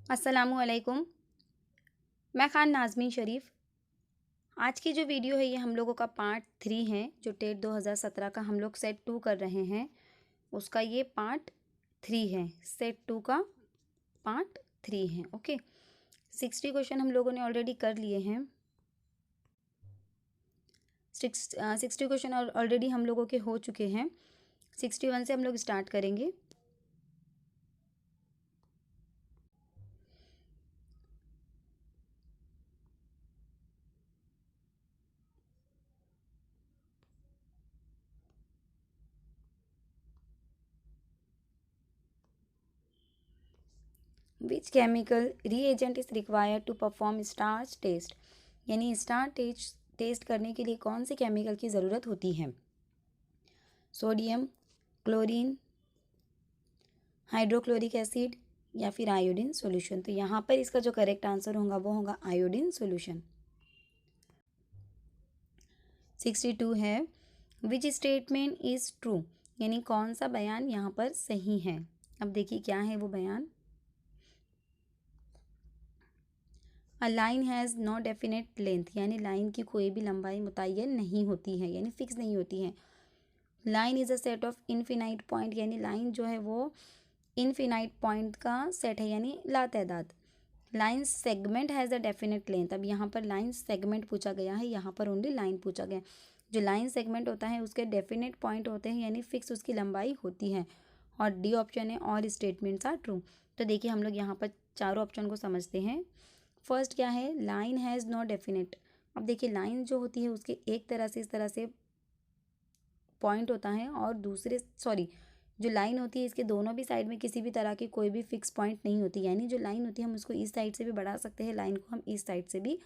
अस्सलामुअलैकुम। मैं ख़ान नाज़मीन शरीफ। आज की जो वीडियो है ये हम लोगों का पार्ट 3 है। जो टेट 2017 का हम लोग सेट 2 कर रहे हैं उसका ये पार्ट 3 है। सेट 2 का पार्ट 3 है। ओके, 60 क्वेश्चन हम लोगों ने ऑलरेडी कर लिए हैं। 60 क्वेश्चन ऑलरेडी हम लोगों के हो चुके हैं। 61 से हम लोग स्टार्ट करेंगे। Which chemical reagent is required to perform starch test, यानी स्टार टेस्ट करने के लिए कौन से केमिकल की ज़रूरत होती है। सोडियम, क्लोरीन, हाइड्रोक्लोरिक एसिड या फिर आयोडीन सॉल्यूशन। तो यहाँ पर इसका जो करेक्ट आंसर होगा वो होगा आयोडीन सॉल्यूशन। 62 है विच स्टेटमेंट इज ट्रू, यानी कौन सा बयान यहाँ पर सही है। अब देखिए क्या है वो बयान। A line has no definite length, यानी लाइन की कोई भी लंबाई मुतय्यन नहीं होती है, यानी फिक्स नहीं होती है। Line is a set of infinite point, यानी लाइन जो है वो इनफिनाइट पॉइंट का सेट है, यानी लातैदाद। Line segment has a definite length, अब यहाँ पर लाइन सेगमेंट पूछा गया है, यहाँ पर ओनली लाइन पूछा गया। जो लाइन सेगमेंट होता है उसके डेफिनेट पॉइंट होते हैं, यानी फिक्स उसकी लंबाई होती है। और डी ऑप्शन है ऑल स्टेटमेंट्स आर ट्रू। तो देखिए हम लोग यहाँ पर चारों ऑप्शन को समझते हैं। फर्स्ट क्या है, लाइन हैज़ नो डेफिनेट। अब देखिए लाइन जो होती है उसके एक तरह से इस तरह से पॉइंट होता है और दूसरे जो लाइन होती है इसके दोनों भी साइड में किसी भी तरह की कोई भी फिक्स पॉइंट नहीं होती, यानी जो लाइन होती है हम उसको इस साइड से भी बढ़ा सकते हैं, लाइन को हम इस साइड से भी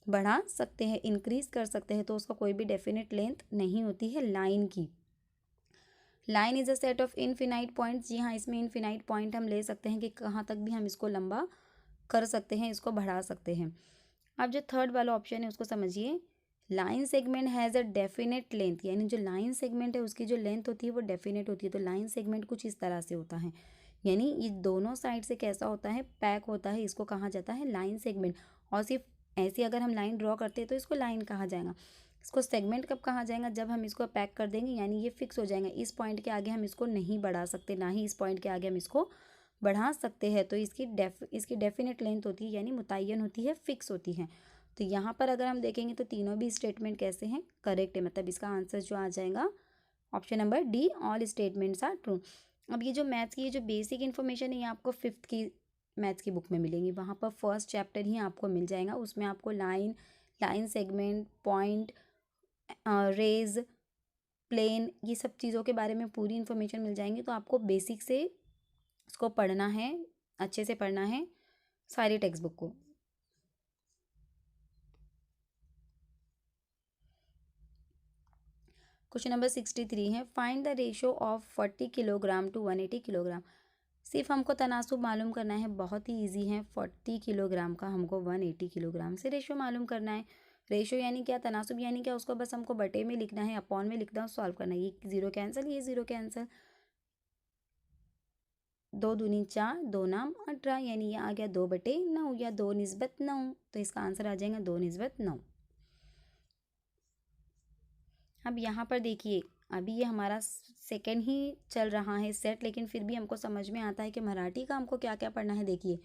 बढ़ा सकते हैं, इंक्रीज कर सकते हैं। तो उसका कोई भी डेफिनेट लेंथ नहीं होती है लाइन की। Line is a set of infinite points, जी हाँ, इसमें इनफिनाइट पॉइंट हम ले सकते हैं कि कहाँ तक भी हम इसको लंबा कर सकते हैं, इसको बढ़ा सकते हैं। अब जो थर्ड वाला ऑप्शन है उसको समझिए। Line segment has a definite length, यानी जो लाइन सेगमेंट है उसकी जो लेंथ होती है वो डेफिनेट होती है। तो लाइन सेगमेंट कुछ इस तरह से होता है, यानी ये दोनों साइड से कैसा होता है, पैक होता है, इसको कहा जाता है लाइन सेगमेंट। और सिर्फ ऐसी अगर हम लाइन ड्रॉ करते हैं तो इसको लाइन कहा जाएगा। इसको सेगमेंट कब कहा जाएगा, जब हम इसको पैक कर देंगे, यानी ये फिक्स हो जाएगा। इस पॉइंट के आगे हम इसको नहीं बढ़ा सकते, ना ही इस पॉइंट के आगे हम इसको बढ़ा सकते हैं। तो इसकी डेफिनेट लेंथ होती है, यानी मुतय्यन होती है, फिक्स होती है। तो यहाँ पर अगर हम देखेंगे तो तीनों भी स्टेटमेंट कैसे हैं, करेक्ट है। मतलब इसका आंसर जो आ जाएगा option number D, all statements are true. अब ये जो मैथ्स की ये जो बेसिक इन्फॉर्मेशन है ये आपको 5th की मैथ्स की बुक में मिलेंगी। वहाँ पर फर्स्ट चैप्टर ही आपको मिल जाएगा, उसमें आपको line segment, point, rays, plane, ये सब चीज़ों के बारे में पूरी इन्फॉर्मेशन मिल जाएंगी। तो आपको बेसिक से इसको पढ़ना है, अच्छे से पढ़ना है सारी टेक्स्ट बुक को। क्वेश्चन नंबर 63 है find the ratio of 40 kilogram to 180 kilogram. सिर्फ हमको तनासुब मालूम करना है, बहुत ही इजी है। 40 किलोग्राम का हमको 180 किलोग्राम से रेशो मालूम करना है। रेशो यानी क्या, तनासुब यानी क्या, उसको बस हमको बटे में लिखना है, अपॉन में लिखना है, सॉल्व करना है। ये जीरो कैंसिल, ये जीरो कैंसिल, 2 दूनी 4, 2 नाम 18, यानी ये आ गया 2/9 या 2/9। तो इसका आंसर आ जाएगा 2/9। अब यहाँ पर देखिए अभी ये हमारा सेकंड ही चल रहा है सेट, लेकिन फिर भी हमको समझ में आता है कि मराठी का हमको क्या क्या पढ़ना है। देखिए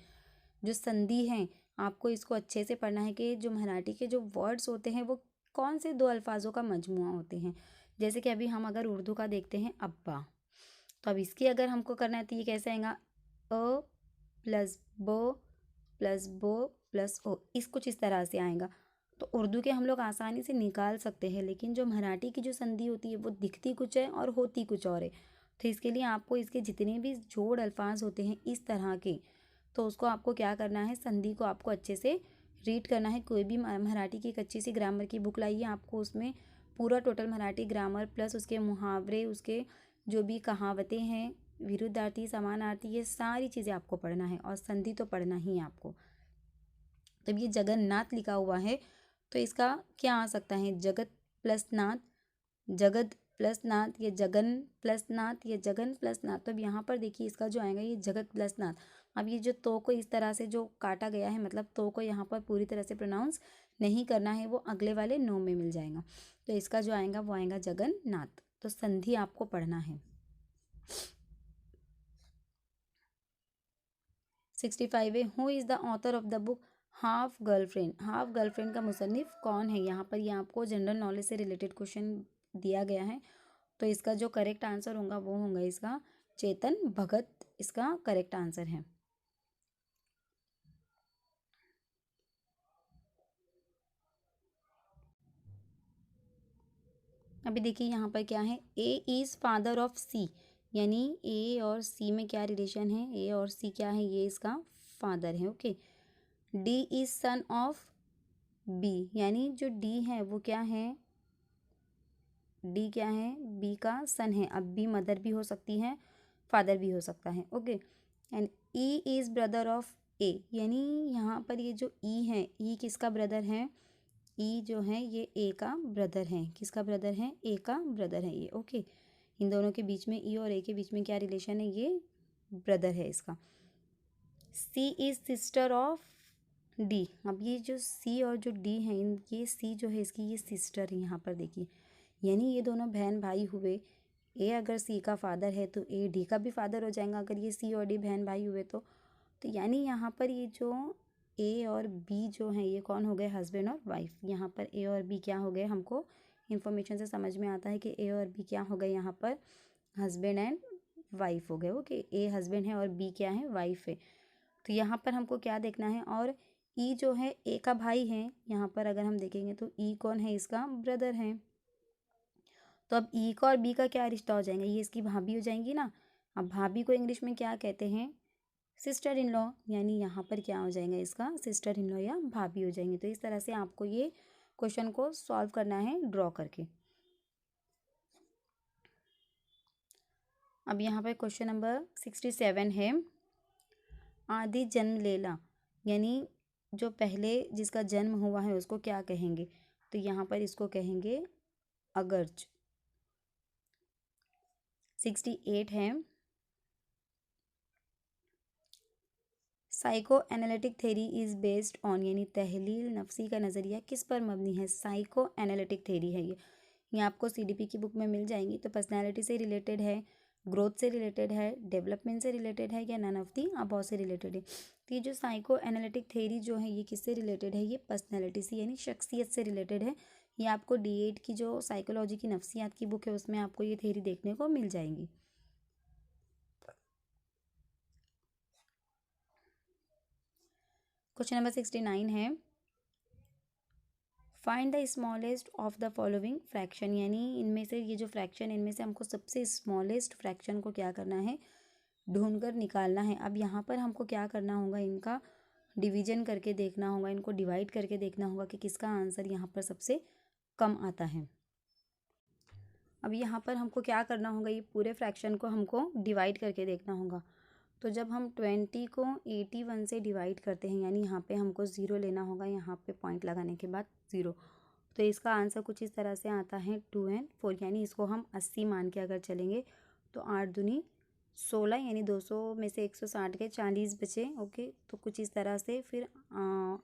जो संधि है आपको इसको अच्छे से पढ़ना है कि जो मराठी के जो वर्ड्स होते हैं वो कौन से दो अल्फाजों का मजमुआ होते हैं। जैसे कि अभी हम अगर उर्दू का देखते हैं अब्बा, तो अब इसकी अगर हमको करना है तो ये कैसे आएगा, अ प्लस बो प्लस ओ, इस कुछ इस तरह से आएगा। तो उर्दू के हम लोग आसानी से निकाल सकते हैं, लेकिन जो मराठी की जो संधि होती है वो दिखती कुछ है और होती कुछ और है। तो इसके लिए आपको इसके जितने भी जोड़ अल्फाज होते हैं इस तरह के, तो उसको आपको क्या करना है, संधि को आपको अच्छे से रीड करना है। कोई भी मराठी की एक अच्छी सी ग्रामर की बुक लाइए, आपको उसमें पूरा टोटल मराठी ग्रामर प्लस उसके मुहावरे, उसके जो भी कहावतें हैं, विरुद्धार्थी, समानार्थी, ये सारी चीज़ें आपको पढ़ना है और संधि तो पढ़ना ही है आपको। तब ये जगन्नाथ लिखा हुआ है तो इसका क्या आ सकता है, जगत प्लस नाथ, जगत प्लस नाथ, ये जगन प्लस नाथ, ये जगन प्लस नाथ। तो अब यहाँ पर देखिए इसका जो आएगा ये जगत प्लस नाथ। अब ये जो तो को इस तरह से जो काटा गया है, मतलब तो को यहाँ पर पूरी तरह से प्रोनाउंस नहीं करना है, वो अगले वाले नो में मिल जाएगा। तो इसका जो आएगा वो आएगा जगन्नाथ। तो संधि आपको पढ़ना है। 65 है, who is the author of the book half girlfriend. Half girlfriend का मुसन्निफ कौन है? यहाँ पर ये आपको जनरल नॉलेज से रिलेटेड क्वेश्चन दिया गया है। तो इसका जो करेक्ट आंसर होगा वो होगा इसका चेतन भगत, इसका करेक्ट आंसर है। अभी देखिए यहाँ पर क्या है, ए इज़ फादर ऑफ सी, यानी ए और सी में क्या रिलेशन है, ए और सी क्या है, ये इसका फादर है। Okay. D is son of B, यानी जो डी है वो क्या है, डी क्या है, बी का सन है। अब बी मदर भी हो सकती है, फादर भी हो सकता है। Okay. And E is brother of A, यानी यहाँ पर ये जो ई है, ई किसका ब्रदर है, ई जो है ये ए का ब्रदर है। किसका ब्रदर है? ए का ब्रदर है ये। ओके। इन दोनों के बीच में, ई और ए के बीच में क्या रिलेशन है, ये ब्रदर है इसका। सी इज़ सिस्टर ऑफ डी, अब ये जो सी और जो डी है, इन ये सी जो है इसकी ये सिस्टर है यहाँ पर देखिए, यानी ये दोनों बहन भाई हुए। ए अगर सी का फादर है तो ए डी का भी फादर हो जाएगा, अगर ये सी और डी बहन भाई हुए तो यानी यहाँ पर ये जो ए और बी जो है ये कौन हो गए, हस्बैंड और वाइफ। यहाँ पर ए और बी क्या हो गए, हमको इन्फॉर्मेशन से समझ में आता है कि ए और बी क्या हो गए, यहाँ पर हस्बैंड एंड वाइफ हो गए। ओके। ए हस्बैंड है और बी क्या है, वाइफ है। तो यहाँ पर हमको क्या देखना है, और ई जो है ए का भाई है, यहाँ पर अगर हम देखेंगे तो ई कौन है, इसका ब्रदर है। तो अब ई का और बी का क्या रिश्ता हो जाएगा, ये इसकी भाभी हो जाएंगी ना। अब भाभी को इंग्लिश में क्या कहते हैं, सिस्टर इन लॉ, यानी यहाँ पर क्या हो जाएगा, इसका सिस्टर इन लॉ या भाभी हो जाएंगी। तो इस तरह से आपको ये क्वेश्चन को सॉल्व करना है ड्रॉ करके। अब यहाँ पर क्वेश्चन नंबर 67 है, आदि जन्म लेला, यानी जो पहले जिसका जन्म हुआ है उसको क्या कहेंगे, तो यहाँ पर इसको कहेंगे अगर्ज। 68 है, psycho analytic theory is based on, यानी तहलील नफसी का नज़रिया किस पर मबनी है, साइको एनालिटिक थेरी है ये आपको सीडीपी की बुक में मिल जाएंगी। तो पर्सनैलिटी से रिलेटेड है, ग्रोथ से रिलेटेड है, डेवलपमेंट से रिलेटेड है, या नन ऑफ दी अबव से रिलेटेड है। तो ये जो साइको एनालिटिक थेरी जो है ये किससे रिलेटेड है, ये पर्सनैलिटी से यानी शख्सियत से रिलेटेड है। ये आपको D8 की जो साइकोलॉजी की नफ्सियात की बुक है उसमें आपको ये थेरी देखने को मिल जाएंगी। क्वेश्चन नंबर 69 है, find the smallest of the following fraction, यानी इनमें से ये जो फ्रैक्शन इनमें से हमको सबसे स्मॉलेस्ट फ्रैक्शन को क्या करना है, ढूंढकर निकालना है। अब यहाँ पर हमको क्या करना होगा, इनका डिवीजन करके देखना होगा, इनको डिवाइड करके देखना होगा कि किसका आंसर यहाँ पर सबसे कम आता है। अब यहाँ पर हमको क्या करना होगा, ये पूरे फ्रैक्शन को हमको डिवाइड करके देखना होगा। तो जब हम 20 को 81 से डिवाइड करते हैं, यानी यहाँ पे हमको 0 लेना होगा, यहाँ पे पॉइंट लगाने के बाद 0, तो इसका आंसर कुछ इस तरह से आता है 2 and 4, यानी इसको हम 80 मान के अगर चलेंगे तो 8 दूनी 16, यानी 200 में से 160 के 40 बचे। ओके। तो कुछ इस तरह से फिर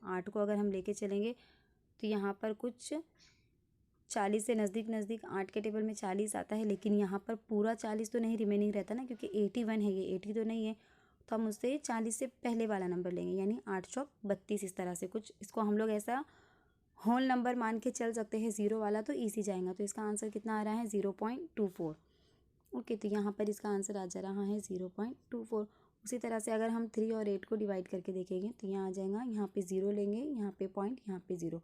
8 को अगर हम लेके चलेंगे तो यहाँ पर कुछ 40 से नज़दीक नज़दीक 8 के टेबल में 40 आता है, लेकिन यहाँ पर पूरा 40 तो नहीं रिमेनिंग रहता ना, क्योंकि 81 है, ये 80 तो नहीं है। तो हम उससे 40 से पहले वाला नंबर लेंगे, यानी 8 चौक 32, इस तरह से कुछ इसको हम लोग ऐसा होल नंबर मान के चल सकते हैं। 0 वाला तो ईजी जाएगा। तो इसका आंसर कितना आ रहा है, 0.24। ओके। तो यहाँ पर इसका आंसर आ जा रहा है 0.24। उसी तरह से अगर हम 3 और 8 को डिवाइड करके देखेंगे तो यहाँ आ जाएगा, यहाँ पे 0 लेंगे, यहाँ पे पॉइंट, यहाँ पे 0,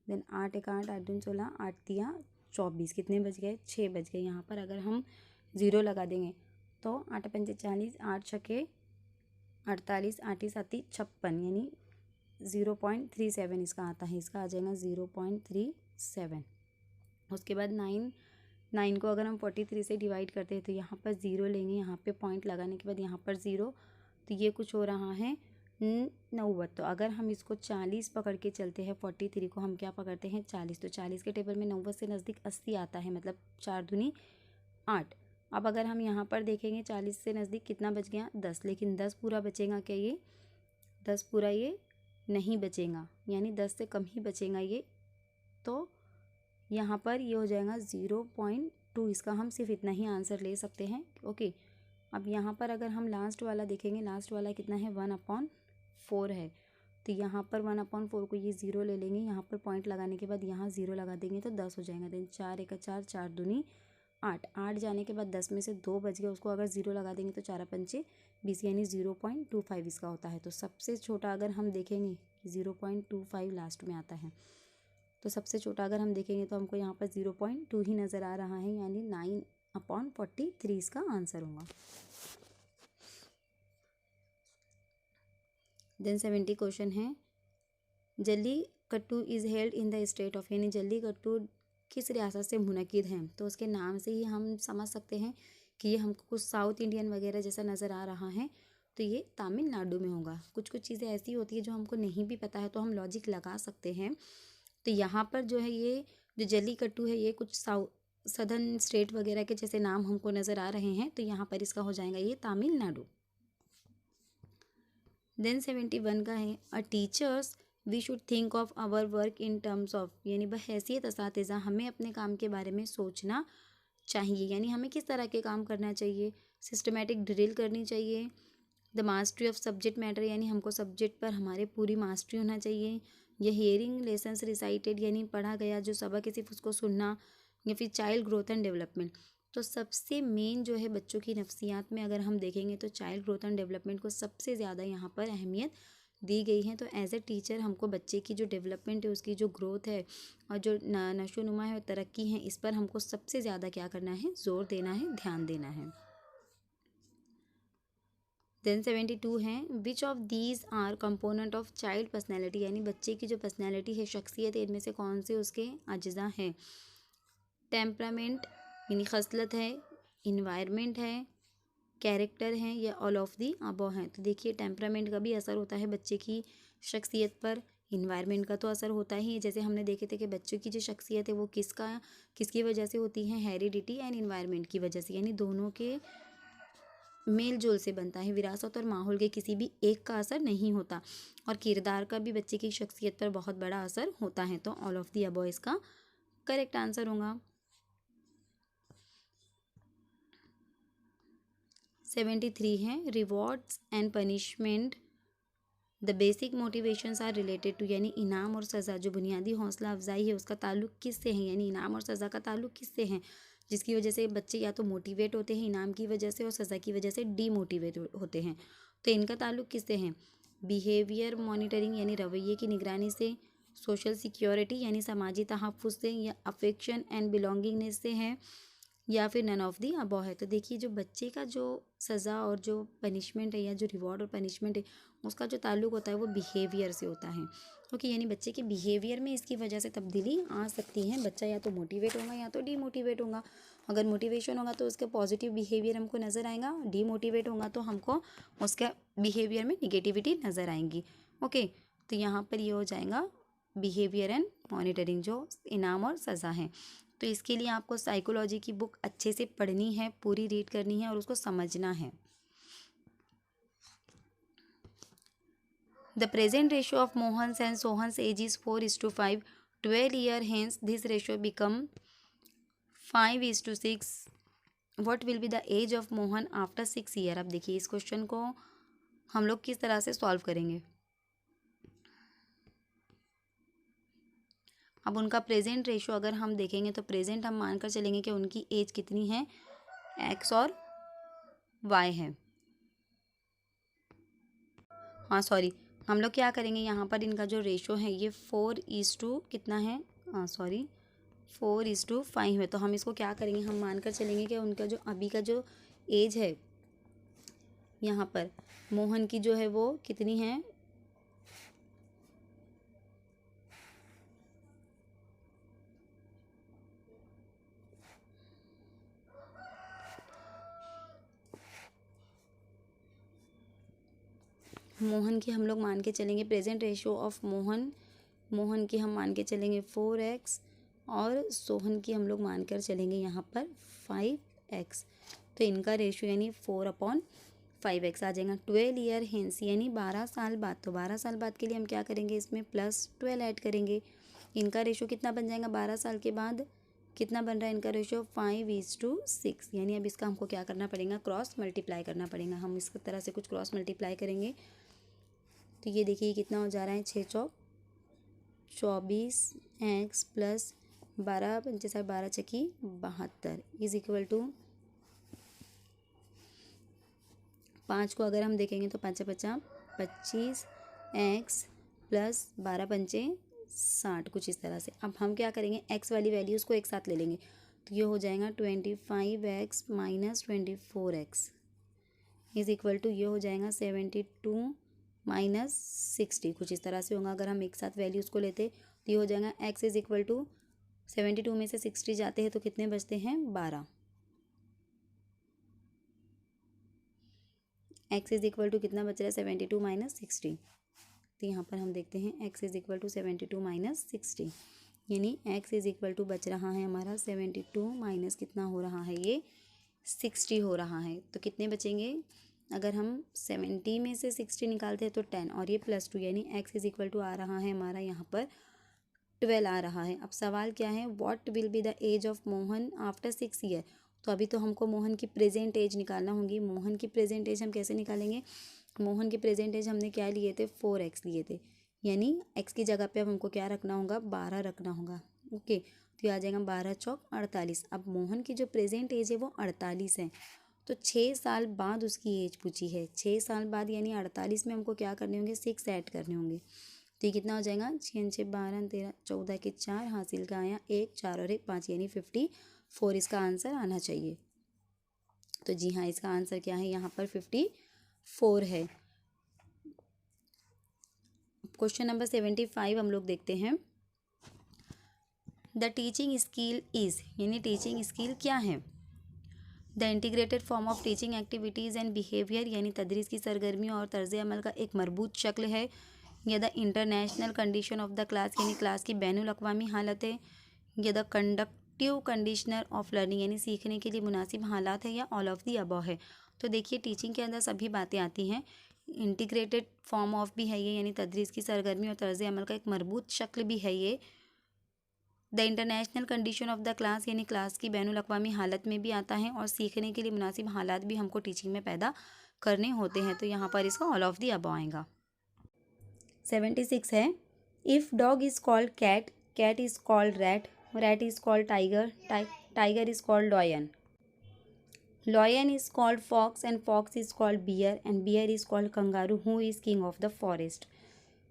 देन 8 एक 8, 8 दूनी 16, 8 तिया 24, कितने बज गए, 6 बज गए। यहाँ पर अगर हम 0 लगा देंगे तो 8 पंजे 40, 8 छके 48, 8 7 56, यानी 0.37 इसका आता है, इसका आ जाएगा 0.37। उसके बाद 9 को अगर हम 43 से डिवाइड करते हैं तो यहाँ पर 0 लेंगे, यहाँ पे पॉइंट लगाने के बाद यहाँ पर 0, तो ये कुछ हो रहा है 90। तो अगर हम इसको 40 पकड़ के चलते हैं, 43 को हम क्या पकड़ते हैं 40, तो 40 के टेबल में 90 से नज़दीक 80 आता है, मतलब 4 दूनी 8। अब अगर हम यहाँ पर देखेंगे 40 से नज़दीक कितना बच गया 10, लेकिन 10 पूरा बचेगा क्या ये 10 पूरा ये नहीं बचेगा, यानी 10 से कम ही बचेगा ये। तो यहाँ पर ये हो जाएगा 0.2, इसका हम सिर्फ इतना ही आंसर ले सकते हैं। ओके, अब यहाँ पर अगर हम लास्ट वाला देखेंगे, लास्ट वाला कितना है 1/4 है। तो यहाँ पर 1/4 को ये 0 ले लेंगे, यहाँ पर पॉइंट लगाने के बाद यहाँ 0 लगा देंगे तो 10 हो जाएगा। देन 4 1 4, 4 दूनी 8, 8 जाने के बाद 10 में से 2 बच गया, उसको अगर 0 लगा देंगे तो 4 पंचे 20, यानी 0.25 इसका होता है। तो सबसे छोटा अगर हम देखेंगे 0.25 लास्ट में आता है, तो सबसे छोटा अगर हम देखेंगे तो हमको यहाँ पर 0.2 ही नज़र आ रहा है, यानी 9/43 इसका आंसर होगा। देन 70 क्वेश्चन है, jallikattu is held in the state of, यानी जल्लीकट्टू किस रियासत से मुनक़िद है। तो उसके नाम से ही हम समझ सकते हैं कि ये हमको कुछ साउथ इंडियन वगैरह जैसा नज़र आ रहा है, तो ये तमिलनाडु में होगा। कुछ कुछ चीज़ें ऐसी होती है जो हमको नहीं भी पता है तो हम लॉजिक लगा सकते हैं। तो यहाँ पर जो है ये जो जल्लीकट्टू है ये कुछ सदर्न स्टेट वगैरह के जैसे नाम हमको नज़र आ रहे हैं, तो यहाँ पर इसका हो जाएगा ये तमिलनाडु। देन 71 का है, uh teachers we should think of our work in terms of, यानी बहैसियत असातिज़ा हमें अपने काम के बारे में सोचना चाहिए, यानी हमें किस तरह के काम करना चाहिए। सिस्टमेटिक ड्रिल करनी चाहिए, the mastery of subject matter, यानी हमको सब्जेक्ट पर हमारे पूरी मास्टरी होना चाहिए। या हियरिंग लेसन्स रिसाइटेड, यानी पढ़ा गया जो सबक है सिर्फ उसको सुनना, या फिर चाइल्ड ग्रोथ एंड डेवलपमेंट। तो सबसे मेन जो है बच्चों की नफ्सियात में अगर हम देखेंगे तो चाइल्ड ग्रोथ एंड डेवलपमेंट को सबसे ज़्यादा यहाँ पर अहमियत दी गई है। तो एज ए टीचर हमको बच्चे की जो डेवलपमेंट है, उसकी जो ग्रोथ है और जो नशोनुमा है और तरक्की है, इस पर हमको सबसे ज़्यादा क्या करना है, जोर देना है, ध्यान देना है। देन 72 है, which of these R component of child personality, यानी बच्चे की जो पर्सनैलिटी है, शख्सियत है, इनमें से कौन से उसके अज्जा हैं। टेम्परामेंट यानी खसलत है, इन्वायरमेंट है, कैरेक्टर है, या ऑल ऑफ दी अबव हैं। तो देखिए टेम्परामेंट का भी असर होता है बच्चे की शख्सियत पर, इन्वायरमेंट का तो असर होता ही है। जैसे हमने देखे थे कि बच्चों की जो शख्सियत है वो किसकी वजह से होती है, हेरिडिटी एंड इन्वायरमेंट की वजह से, यानी दोनों के मेल जोल से बनता है। विरासत और माहौल के किसी भी एक का असर नहीं होता, और किरदार का भी बच्चे की शख्सियत पर बहुत बड़ा असर होता है। तो ऑल ऑफ दी अबव इसका करेक्ट आंसर होगा। 73 है, rewards and punishment the basic motivations are related to, यानी इनाम और सज़ा जो बुनियादी हौसला अफजाई है उसका ताल्लुक किससे है, यानी इनाम और सज़ा का ताल्लुक किससे है, जिसकी वजह से बच्चे या तो मोटिवेट होते हैं इनाम की वजह से और सज़ा की वजह से डीमोटिवेट होते हैं। तो इनका ताल्लुक किससे है, बिहेवियर मॉनिटरिंग यानी रवैये की निगरानी से, सोशल सिक्योरिटी यानी समाजी तहफ़्फ़ुज़ से, या अफेक्शन एंड बिलोंगिंगनेस से है, या फिर नन ऑफ दी अबव है। तो देखिए जो बच्चे का जो सज़ा और जो पनिशमेंट है, या जो रिवॉर्ड और पनिशमेंट है, उसका जो ताल्लुक होता है वो बिहेवियर से होता है। ओके, यानी बच्चे के बिहेवियर में इसकी वजह से तब्दीली आ सकती है। बच्चा या तो मोटिवेट होगा या तो डीमोटिवेट होगा। अगर मोटिवेशन होगा तो उसका पॉजिटिव बिहेवियर हमको नज़र आएगा, डीमोटिवेट होगा तो हमको उसका बिहेवियर में निगेटिविटी नज़र आएंगी। ओके, तो यहाँ पर ये हो जाएगा बिहेवियर एंड मॉनिटरिंग, जो इनाम और सज़ा है। तो इसके लिए आपको साइकोलॉजी की बुक अच्छे से पढ़नी है, पूरी रीड करनी है और उसको समझना है। The present ratio of Mohan's and Sohan's age is 4:5, 12 year hence this ratio become 5:6, what will be the age of Mohan after 6 year. अब देखिए इस क्वेश्चन को हम लोग किस तरह से सॉल्व करेंगे। अब उनका प्रेजेंट रेशो अगर हम देखेंगे तो प्रेजेंट हम मानकर चलेंगे कि उनकी एज कितनी है, एक्स और वाई है। हाँ सॉरी, हम लोग क्या करेंगे, यहाँ पर इनका जो रेशो है ये 4:, कितना है, सॉरी 4:5 है। तो हम इसको क्या करेंगे, हम मानकर चलेंगे कि उनका जो अभी का जो एज है यहाँ पर मोहन की जो है वो कितनी है, मोहन की हम लोग मान के चलेंगे प्रेजेंट रेशो ऑफ मोहन की हम मान के चलेंगे 4x, और सोहन की हम लोग मानकर चलेंगे यहाँ पर 5 एक्स, तो इनका रेशियो यानी 4/5x आ जाएगा। 12 ईयर हेंस यानी 12 साल बाद, तो 12 साल बाद के लिए हम क्या करेंगे, इसमें +12 ऐड करेंगे। इनका रेशियो कितना बन जाएगा 12 साल के बाद, कितना बन रहा है इनका रेशियो 5:6, यानी अब इसका हमको क्या करना पड़ेगा, क्रॉस मल्टीप्लाई करना पड़ेगा। हम इस तरह से कुछ क्रॉस मल्टीप्लाई करेंगे तो ये देखिए कितना हो जा रहा है, 6 चौक 24 एक्स प्लस 12 पंचे 12 चकी 72 इज इक्वल टू 5 को अगर हम देखेंगे तो 5 50 25 एक्स प्लस 12 पंचे 60, कुछ इस तरह से। अब हम क्या करेंगे, एक्स वाली वैल्यूज़ को एक साथ ले लेंगे, तो ये हो जाएगा 25x minus 24x is equal to ये हो जाएगा 72 माइनस 60, कुछ इस तरह से होगा। अगर हम एक साथ वैल्यूज़ को लेते तो ये हो जाएगा x इज इक्वल टू 72 में से 60 जाते हैं तो कितने बचते हैं, 12। x इज इक्वल टू कितना बच रहा है, 72 माइनस 60, तो यहाँ पर हम देखते हैं x is equal to 72 minus 60, यानी x इज इक्वल टू बच रहा है हमारा 72 माइनस कितना हो रहा है, ये 60 हो रहा है। तो कितने बचेंगे, अगर हम 70 में से 60 निकालते हैं तो 10 और ये +2, यानी x इज इक्वल टू आ रहा है हमारा यहाँ पर 12 आ रहा है। अब सवाल क्या है, what will be the age of Mohan after 6 year, तो अभी तो हमको मोहन की प्रेजेंट एज निकालना होगी। मोहन की प्रेजेंट एज हम कैसे निकालेंगे, मोहन की प्रेजेंट एज हमने क्या लिए थे, 4x लिए थे, यानी x की जगह पे अब हमको क्या रखना होगा, 12 रखना होगा। ओके, तो ये आ जाएगा 12 चौक 48। अब मोहन की जो प्रेजेंट एज है वो 48 है, तो 6 साल बाद उसकी एज पूछी है। 6 साल बाद यानी 48 में हमको क्या करने होंगे, 6 ऐड करने होंगे, तो ये कितना हो जाएगा, 6 6 12 13 14 के 4 हासिल का आया 1 4 और 1 5 यानी 54 इसका आंसर आना चाहिए। तो जी हाँ, इसका आंसर क्या है, यहाँ पर 54 है। क्वेश्चन नंबर 75 हम लोग देखते हैं। द टीचिंग स्किल इज, यानी टीचिंग स्किल क्या है, the integrated form of teaching activities and behaviour, यानी तदरीस की सरगर्मियों और तर्ज अमल का एक मरबूत शक्ल है। या the international condition of the class, यानी क्लास की बैनुल अक़वामी हालत है। या the conductive conditioner of learning, यानी सीखने के लिए मुनासिब हालात है, या ऑल ऑफ दी अबव है। तो देखिए टीचिंग के अंदर सभी बातें आती हैं। इंटीग्रेटेड फॉर्म ऑफ भी है ये, यानी तदरीस की सरगर्मी और तर्ज अमल का एक मरबूत शक्ल भी है ये। The international condition of the class, यानी क्लास की बैनुल अक़वामी हालत में भी आता है, और सीखने के लिए मुनासिब हालात भी हमको टीचिंग में पैदा करने होते हैं, तो यहाँ पर इसका ऑल ऑफ दी अबव आएगा। 76 है, if dog is called cat, cat is called rat, rat is called tiger, tiger is called lion, lion is called fox and fox is called bear and bear is called kangaroo, who is king of the forest.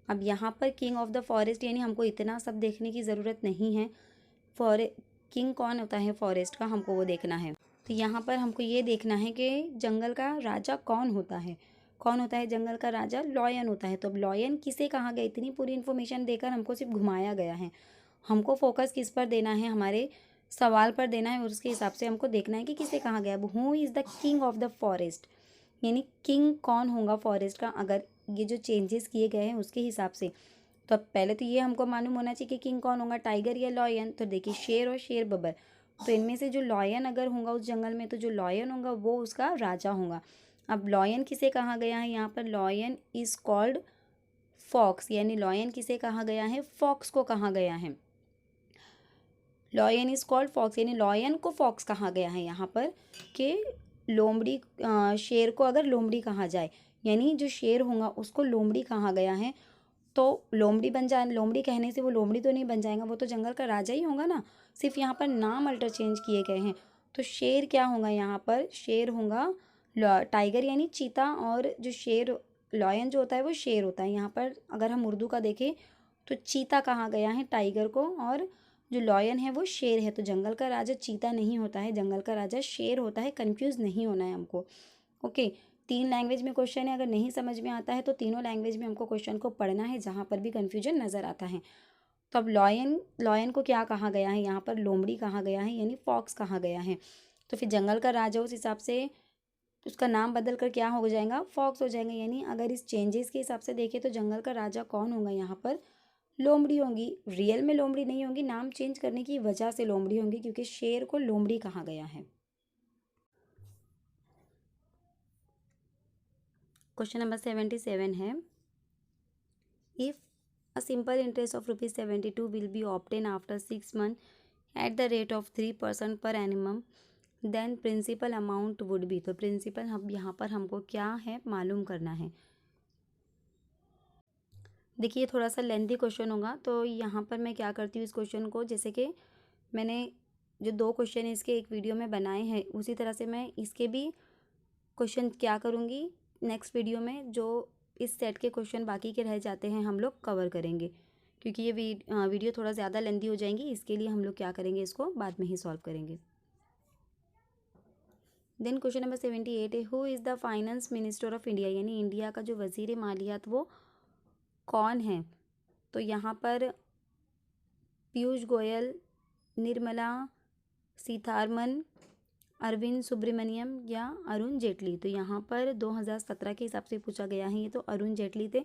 अब यहाँ पर king of the forest यानी हमको इतना सब देखने की ज़रूरत नहीं है, किंग कौन होता है फॉरेस्ट का, हमको वो देखना है। तो यहाँ पर हमको ये देखना है कि जंगल का राजा कौन होता है, कौन होता है जंगल का राजा, लॉयन होता है। तो अब लॉयन किसे कहा गया, इतनी पूरी इन्फॉर्मेशन देकर हमको सिर्फ घुमाया गया है। हमको फोकस किस पर देना है, हमारे सवाल पर देना है, और उसके हिसाब से हमको देखना है कि किसे कहा गया। अब who is the king of the forest, यानी किंग कौन होगा फॉरेस्ट का, अगर ये जो चेंजेस किए गए हैं उसके हिसाब से। तो अब पहले तो ये हमको मालूम होना चाहिए कि किंग कौन होगा, टाइगर या लॉयन। तो देखिए शेर और शेर बब्बर, तो इनमें से जो लॉयन अगर होगा उस जंगल में, तो जो लॉयन होगा वो उसका राजा होगा। अब लॉयन किसे कहा गया है, यहाँ पर लॉयन इज़ कॉल्ड फॉक्स, यानी लॉयन किसे कहा गया है, फॉक्स को कहा गया है। लॉयन इज़ कॉल्ड फॉक्स, यानी लॉयन को फॉक्स कहा गया है यहाँ पर, कि लोमड़ी, शेर को अगर लोमड़ी कहा जाए, यानी जो शेर होगा उसको लोमड़ी कहा गया है। तो लोमड़ी बन जाए, लोमड़ी कहने से वो लोमड़ी तो नहीं बन जाएगा, वो तो जंगल का राजा ही होगा ना, सिर्फ यहाँ पर नाम अल्टरचेंज किए गए हैं। तो शेर क्या होगा यहाँ पर, शेर होगा टाइगर यानी चीता, और जो शेर लॉयन जो होता है वो शेर होता है। यहाँ पर अगर हम उर्दू का देखें तो चीता कहा गया है टाइगर को, और जो लॉयन है वो शेर है। तो जंगल का राजा चीता नहीं होता है, जंगल का राजा शेर होता है। कंफ्यूज नहीं होना है हमको। ओके, 3 लैंग्वेज में क्वेश्चन है, अगर नहीं समझ में आता है तो तीनों लैंग्वेज में हमको क्वेश्चन को पढ़ना है, जहाँ पर भी कन्फ्यूजन नज़र आता है। तो अब लॉयन को क्या कहा गया है, यहाँ पर लोमड़ी कहा गया है, यानी फॉक्स कहा गया है। तो फिर जंगल का राजा उस हिसाब से उसका नाम बदल कर क्या हो जाएगा, फॉक्स हो जाएगा। यानी अगर इस चेंजेस के हिसाब से देखें तो जंगल का राजा कौन होगा, यहाँ पर लोमड़ी होंगी। रियल में लोमड़ी नहीं होंगी, नाम चेंज करने की वजह से लोमड़ी होंगी, क्योंकि शेर को लोमड़ी कहा गया है। क्वेश्चन नंबर 77 है, if a simple interest of ₹72 will be obtained after 6 months at the rate of 3% per annum, then principal amount would be। तो प्रिंसिपल हम यहाँ पर हमको क्या है मालूम करना है। देखिए थोड़ा सा लेंथी क्वेश्चन होगा, तो यहाँ पर मैं क्या करती हूँ इस क्वेश्चन को, जैसे कि मैंने जो 2 क्वेश्चन इसके एक वीडियो में बनाए हैं, उसी तरह से मैं इसके भी क्वेश्चन क्या करूँगी नेक्स्ट वीडियो में, जो इस सेट के क्वेश्चन बाकी के रह जाते हैं हम लोग कवर करेंगे, क्योंकि ये वीडियो थोड़ा ज़्यादा लेंथी हो जाएंगी, इसके लिए हम लोग क्या करेंगे, इसको बाद में ही सॉल्व करेंगे। देन क्वेश्चन नंबर 78 है, who is the finance minister of India, यानी इंडिया का जो वजीर मालियात वो कौन है। तो यहाँ पर पीयूष गोयल, निर्मला सीतारमन, अरविंद सुब्रमण्यम या अरुण जेटली। तो यहाँ पर 2017 के हिसाब से पूछा गया है, ये तो अरुण जेटली थे।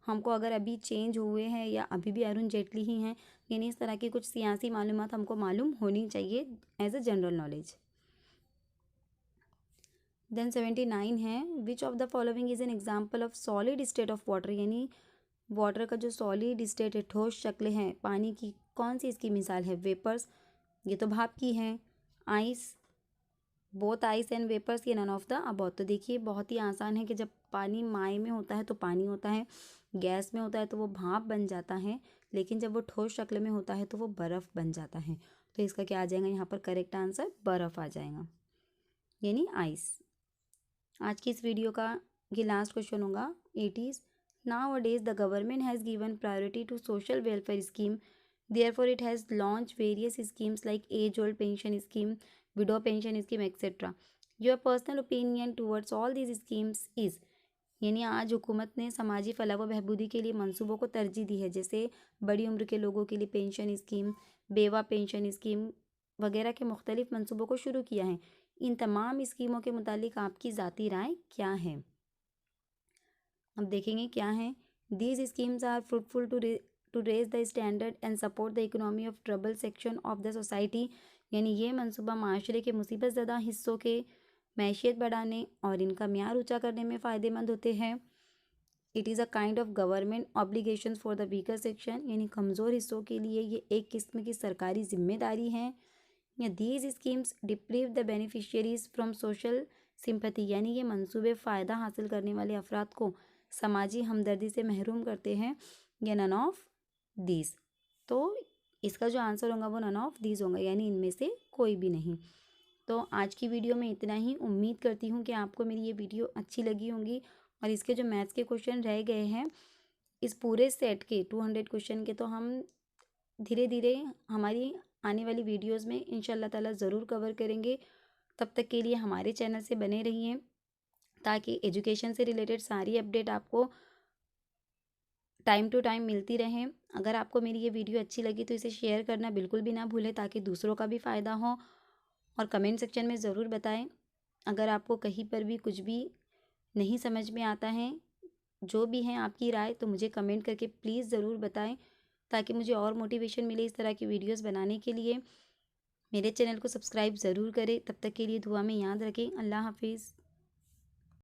हमको अगर अभी चेंज हुए हैं या अभी भी अरुण जेटली ही हैं, यानी इस तरह की कुछ सियासी मालूमात हमको मालूम होनी चाहिए as a general knowledge. Then 79 है, which of the following is an example of solid state of water, यानी वाटर का जो सॉलिड स्टेट है, ठोस शक्ल है पानी की, कौन सी इसकी मिसाल है। वेपर्स, ये तो भाप की है। Ice, both ice and vapours, ये नन ऑफ द अबव। तो देखिए बहुत ही आसान है कि जब पानी माय में होता है तो पानी होता है, गैस में होता है तो वो भाप बन जाता है, लेकिन जब वो ठोस शक्ल में होता है तो वो बर्फ़ बन जाता है। तो इसका क्या आ जाएगा यहाँ पर करेक्ट आंसर, बर्फ़ आ जाएगा, यानी आइस। आज की इस वीडियो का ये लास्ट क्वेश्चन होगा। 80s, nowadays the government has given priority to social welfare scheme, therefore it has launched various schemes like age old pension scheme, widow pension scheme, etc. Your personal opinion towards all these schemes is, यानी आज हुकूमत ने समाजी फलाह व बहबूदी के लिए मंसूबों को तरजीह दी है, जैसे बड़ी उम्र के लोगों के लिए पेंशन स्कीम, बेवा पेंशन स्कीम वगैरह के मुख्तलिफ मंसूबों को शुरू किया है। इन तमाम स्कीमों के मुतालिक आपकी ज़ाती राय क्या है। अब देखेंगे क्या है। These schemes are fruitful to raise the standard and support the economy of trouble section of the society, यानी ये मनसूबा माशरे के मुसीबत ज़दा हिस्सों के मैशियत बढ़ाने और इनका म्यार ऊँचा करने में फ़ायदेमंद होते हैं। It is a kind of government obligation for the weaker section, यानी कमज़ोर हिस्सों के लिए ये एक किस्म की सरकारी जिम्मेदारी है। या these schemes deprive the beneficiaries from social sympathy, यानी ये मंसूबे फ़ायदा हासिल करने वाले अफराद को समाजी हमदर्दी से महरूम करते हैं। या नन ऑफ दीज। तो इसका जो आंसर होगा वो नन ऑफ दीज होगा, यानी इनमें से कोई भी नहीं। तो आज की वीडियो में इतना ही। उम्मीद करती हूँ कि आपको मेरी ये वीडियो अच्छी लगी होंगी, और इसके जो मैथ्स के क्वेश्चन रह गए हैं इस पूरे सेट के 200 क्वेश्चन के, तो हम धीरे धीरे हमारी आने वाली वीडियोस में इंशाल्लाह ताला ज़रूर कवर करेंगे। तब तक के लिए हमारे चैनल से बने रहिए, ताकि एजुकेशन से रिलेटेड सारी अपडेट आपको टाइम टू टाइम मिलती रहें। अगर आपको मेरी ये वीडियो अच्छी लगी तो इसे शेयर करना बिल्कुल भी ना भूलें, ताकि दूसरों का भी फ़ायदा हो। और कमेंट सेक्शन में ज़रूर बताएं अगर आपको कहीं पर भी कुछ भी नहीं समझ में आता है, जो भी है आपकी राय, तो मुझे कमेंट करके प्लीज़ ज़रूर बताएं, ताकि मुझे और मोटिवेशन मिले इस तरह की वीडियोस बनाने के लिए। मेरे चैनल को सब्सक्राइब ज़रूर करें। तब तक के लिए दुआ में याद रखें। अल्लाह हाफिज़।